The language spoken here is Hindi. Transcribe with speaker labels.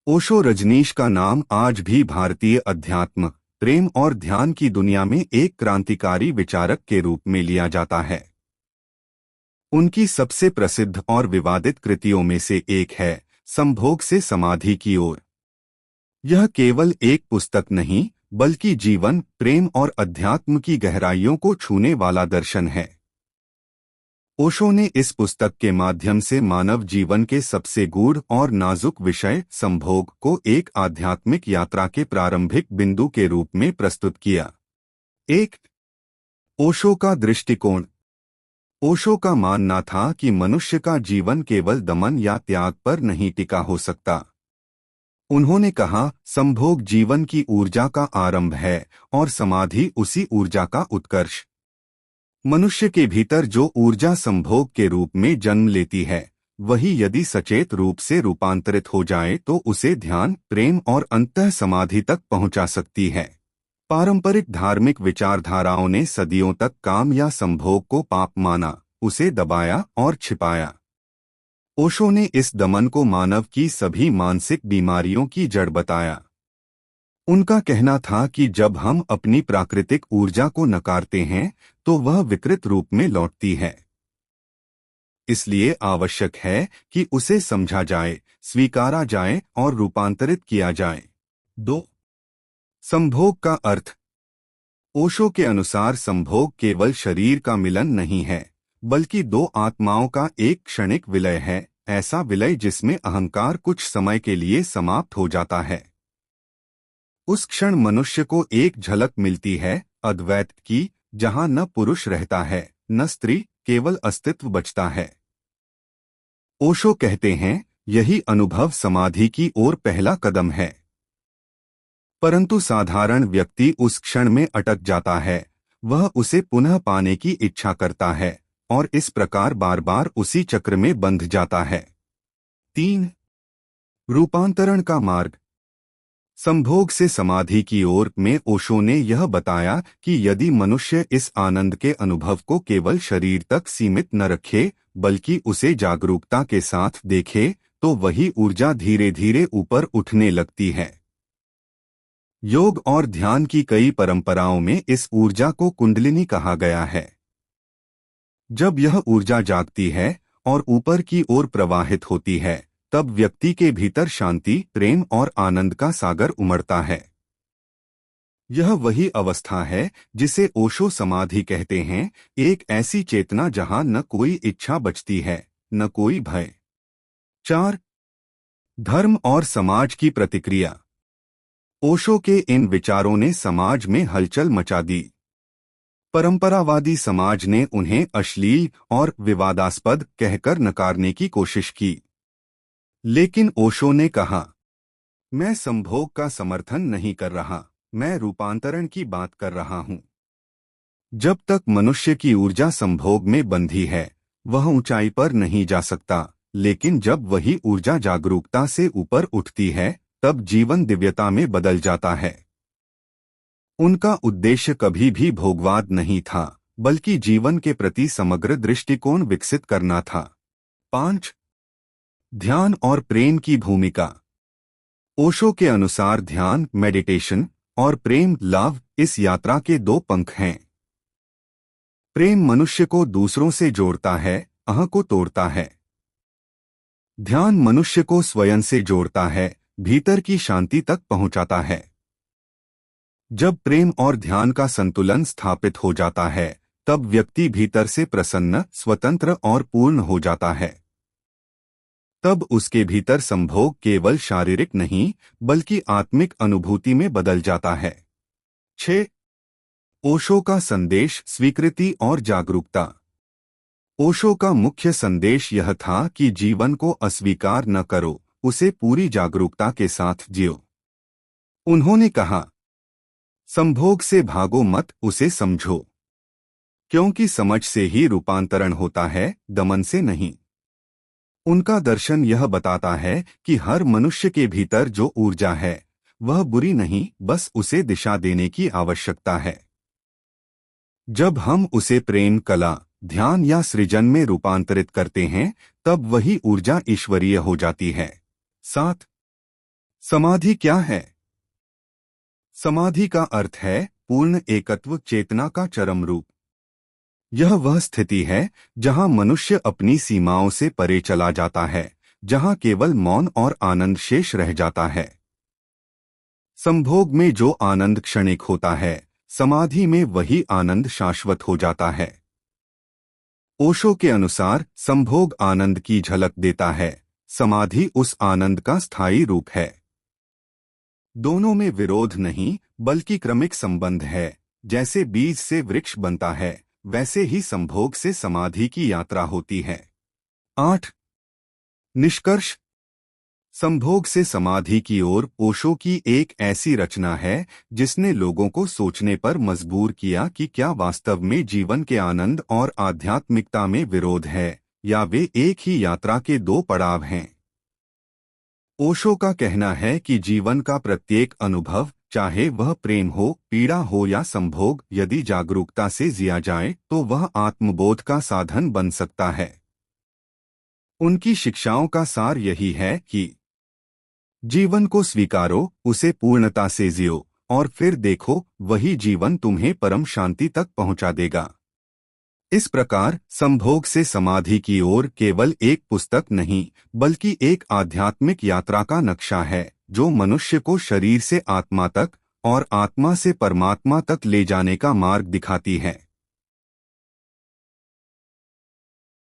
Speaker 1: ओशो रजनीश का नाम आज भी भारतीय अध्यात्म, प्रेम और ध्यान की दुनिया में एक क्रांतिकारी विचारक के रूप में लिया जाता है। उनकी सबसे प्रसिद्ध और विवादित कृतियों में से एक है संभोग से समाधि की ओर। यह केवल एक पुस्तक नहीं, बल्कि जीवन, प्रेम और अध्यात्म की गहराइयों को छूने वाला दर्शन है। ओशो ने इस पुस्तक के माध्यम से मानव जीवन के सबसे गूढ़ और नाजुक विषय संभोग को एक आध्यात्मिक यात्रा के प्रारंभिक बिंदु के रूप में प्रस्तुत किया। एक, ओशो का दृष्टिकोण। ओशो का मानना था कि मनुष्य का जीवन केवल दमन या त्याग पर नहीं टिका हो सकता। उन्होंने कहा, संभोग जीवन की ऊर्जा का आरंभ है और समाधि उसी ऊर्जा का उत्कर्ष। मनुष्य के भीतर जो ऊर्जा संभोग के रूप में जन्म लेती है, वही यदि सचेत रूप से रूपांतरित हो जाए तो उसे ध्यान, प्रेम और अंतः समाधि तक पहुंचा सकती है। पारंपरिक धार्मिक विचारधाराओं ने सदियों तक काम या संभोग को पाप माना, उसे दबाया और छिपाया। ओशो ने इस दमन को मानव की सभी मानसिक बीमारियों की जड़ बताया। उनका कहना था कि जब हम अपनी प्राकृतिक ऊर्जा को नकारते हैं तो वह विकृत रूप में लौटती है। इसलिए आवश्यक है कि उसे समझा जाए, स्वीकारा जाए और रूपांतरित किया जाए। 2. संभोग का अर्थ। ओशो के अनुसार संभोग केवल शरीर का मिलन नहीं है, बल्कि दो आत्माओं का एक क्षणिक विलय है, ऐसा विलय जिसमें अहंकार कुछ समय के लिए समाप्त हो जाता है। उस क्षण मनुष्य को एक झलक मिलती है अद्वैत की, जहां न पुरुष रहता है, न स्त्री, केवल अस्तित्व बचता है। ओशो कहते हैं, यही अनुभव समाधि की ओर पहला कदम है। परंतु साधारण व्यक्ति उस क्षण में अटक जाता है, वह उसे पुनः पाने की इच्छा करता है और इस प्रकार बार बार उसी चक्र में बंध जाता है। 3. रूपांतरण का मार्ग। संभोग से समाधि की ओर में ओशो ने यह बताया कि यदि मनुष्य इस आनंद के अनुभव को केवल शरीर तक सीमित न रखे, बल्कि उसे जागरूकता के साथ देखे, तो वही ऊर्जा धीरे धीरे ऊपर उठने लगती है। योग और ध्यान की कई परंपराओं में इस ऊर्जा को कुंडलिनी कहा गया है। जब यह ऊर्जा जागती है और ऊपर की ओर प्रवाहित होती है, तब व्यक्ति के भीतर शांति, प्रेम और आनंद का सागर उमड़ता है। यह वही अवस्था है जिसे ओशो समाधि कहते हैं, एक ऐसी चेतना जहां न कोई इच्छा बचती है, न कोई भय। 4. धर्म और समाज की प्रतिक्रिया। ओशो के इन विचारों ने समाज में हलचल मचा दी। परंपरावादी समाज ने उन्हें अश्लील और विवादास्पद कहकर नकारने की कोशिश की। लेकिन ओशो ने कहा, मैं संभोग का समर्थन नहीं कर रहा, मैं रूपांतरण की बात कर रहा हूं। जब तक मनुष्य की ऊर्जा संभोग में बंधी है, वह ऊंचाई पर नहीं जा सकता, लेकिन जब वही ऊर्जा जागरूकता से ऊपर उठती है, तब जीवन दिव्यता में बदल जाता है। उनका उद्देश्य कभी भी भोगवाद नहीं था, बल्कि जीवन के प्रति समग्र दृष्टिकोण विकसित करना था। 5. ध्यान और प्रेम की भूमिका। ओशो के अनुसार ध्यान, मेडिटेशन और प्रेम, लव, इस यात्रा के दो पंख हैं। प्रेम मनुष्य को दूसरों से जोड़ता है, अहं को तोड़ता है। ध्यान मनुष्य को स्वयं से जोड़ता है, भीतर की शांति तक पहुंचाता है। जब प्रेम और ध्यान का संतुलन स्थापित हो जाता है, तब व्यक्ति भीतर से प्रसन्न, स्वतंत्र और पूर्ण हो जाता है। तब उसके भीतर संभोग केवल शारीरिक नहीं, बल्कि आत्मिक अनुभूति में बदल जाता है। 6. ओशो का संदेश, स्वीकृति और जागरूकता। ओशो का मुख्य संदेश यह था कि जीवन को अस्वीकार न करो, उसे पूरी जागरूकता के साथ जियो। उन्होंने कहा, संभोग से भागो मत, उसे समझो, क्योंकि समझ से ही रूपांतरण होता है, दमन से नहीं। उनका दर्शन यह बताता है कि हर मनुष्य के भीतर जो ऊर्जा है, वह बुरी नहीं, बस उसे दिशा देने की आवश्यकता है। जब हम उसे प्रेम, कला, ध्यान या सृजन में रूपांतरित करते हैं, तब वही ऊर्जा ईश्वरीय हो जाती है। 7. समाधि क्या है? समाधि का अर्थ है पूर्ण एकत्व, चेतना का चरम रूप। यह वह स्थिति है जहां मनुष्य अपनी सीमाओं से परे चला जाता है, जहां केवल मौन और आनंद शेष रह जाता है। संभोग में जो आनंद क्षणिक होता है, समाधि में वही आनंद शाश्वत हो जाता है। ओशो के अनुसार संभोग आनंद की झलक देता है, समाधि उस आनंद का स्थायी रूप है। दोनों में विरोध नहीं, बल्कि क्रमिक संबंध है। जैसे बीज से वृक्ष बनता है, वैसे ही संभोग से समाधि की यात्रा होती है। 8 निष्कर्ष। संभोग से समाधि की ओर ओशो की एक ऐसी रचना है जिसने लोगों को सोचने पर मजबूर किया कि क्या वास्तव में जीवन के आनंद और आध्यात्मिकता में विरोध है, या वे एक ही यात्रा के दो पड़ाव हैं। ओशो का कहना है कि जीवन का प्रत्येक अनुभव, चाहे वह प्रेम हो, पीड़ा हो या संभोग, यदि जागरूकता से जिया जाए तो वह आत्मबोध का साधन बन सकता है। उनकी शिक्षाओं का सार यही है कि जीवन को स्वीकारो, उसे पूर्णता से जियो, और फिर देखो वही जीवन तुम्हें परम शांति तक पहुंचा देगा। इस प्रकार संभोग से समाधि की ओर केवल एक पुस्तक नहीं, बल्कि एक आध्यात्मिक यात्रा का नक्शा है, जो मनुष्य को शरीर से आत्मा तक और आत्मा से परमात्मा तक ले जाने का मार्ग दिखाती है।